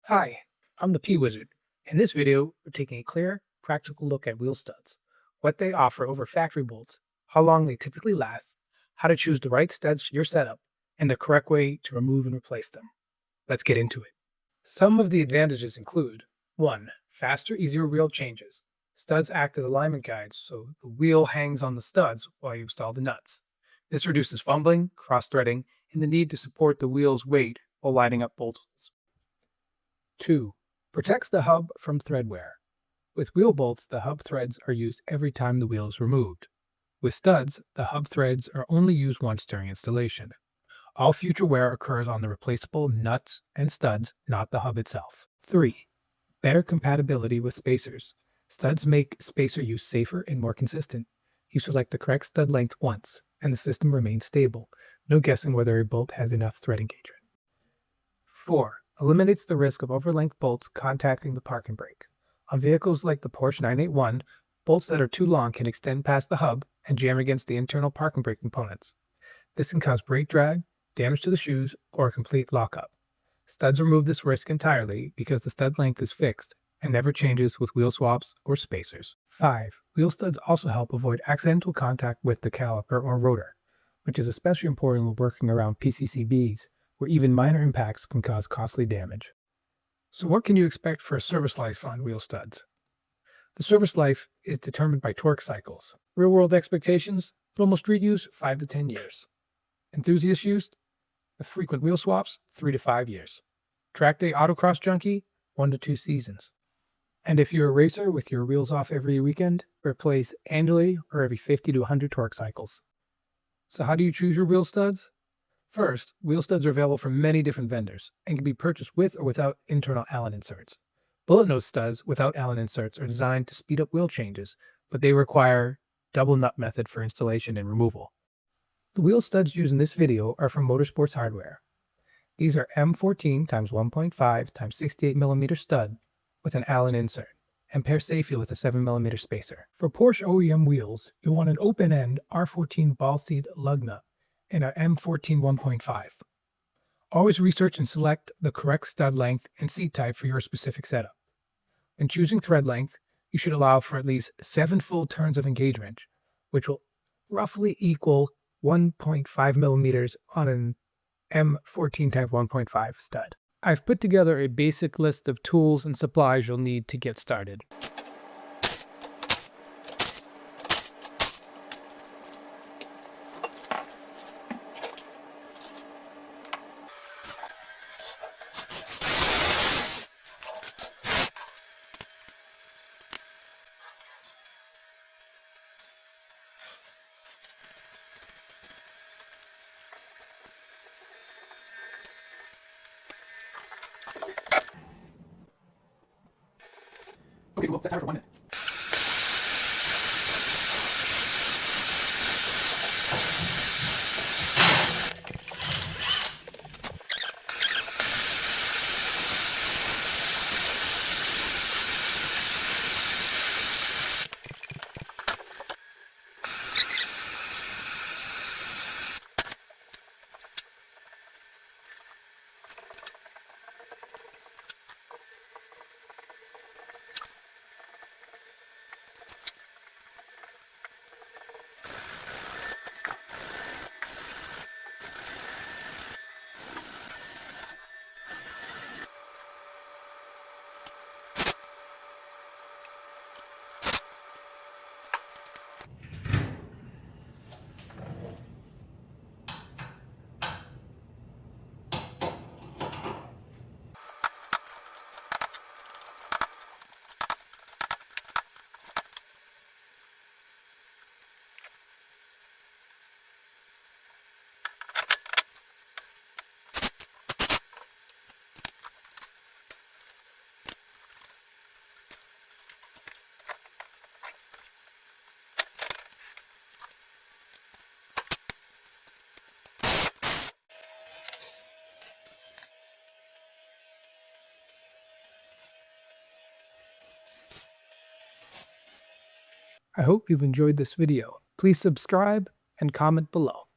Hi, I'm the P Wizard. In this video, we're taking a clear, practical look at wheel studs, what they offer over factory bolts, how long they typically last, how to choose the right studs for your setup, and the correct way to remove and replace them. Let's get into it. Some of the advantages include 1. Faster, easier wheel changes. Studs act as alignment guides, so the wheel hangs on the studs while you install the nuts. This reduces fumbling, cross-threading, and the need to support the wheel's weight while lining up bolt holes. 2. Protects the hub from thread wear. With wheel bolts, the hub threads are used every time the wheel is removed. With studs, the hub threads are only used once during installation. All future wear occurs on the replaceable nuts and studs, not the hub itself. 3. Better compatibility with spacers. Studs make spacer use safer and more consistent. You select the correct stud length once, and the system remains stable. No guessing whether a bolt has enough thread engagement. 4. Eliminates the risk of overlength bolts contacting the parking brake. On vehicles like the Porsche 981, bolts that are too long can extend past the hub and jam against the internal parking brake components. This can cause brake drag, damage to the shoes, or a complete lockup. Studs remove this risk entirely because the stud length is fixed and never changes with wheel swaps or spacers. 5. Wheel studs also help avoid accidental contact with the caliper or rotor, which is especially important when working around PCCBs, where even minor impacts can cause costly damage. So what can you expect for a service life on wheel studs? The service life is determined by torque cycles. Real-world expectations, normal street use, 5 to 10 years. Enthusiast use, with frequent wheel swaps, 3 to 5 years. Track day autocross junkie, 1 to 2 seasons. And if you're a racer with your wheels off every weekend, replace annually or every 50 to 100 torque cycles. So how do you choose your wheel studs? First, wheel studs are available from many different vendors and can be purchased with or without internal Allen inserts. Bullet nose studs without Allen inserts are designed to speed up wheel changes, but they require double nut method for installation and removal. The wheel studs used in this video are from Motorsports Hardware. These are M14 x 1.5 x 68 mm stud with an Allen insert, and pair safely with a 7 mm spacer. For Porsche OEM wheels, you'll want an open-end R14 ball seat lug nut and a M14 1.5. Always research and select the correct stud length and seat type for your specific setup. When choosing thread length, you should allow for at least 7 full turns of engagement, which will roughly equal 1.5 millimeters on an M14 x 1.5 stud. I've put together a basic list of tools and supplies you'll need to get started. Okay, we'll set timer for 1 minute. I hope you've enjoyed this video. Please subscribe and comment below.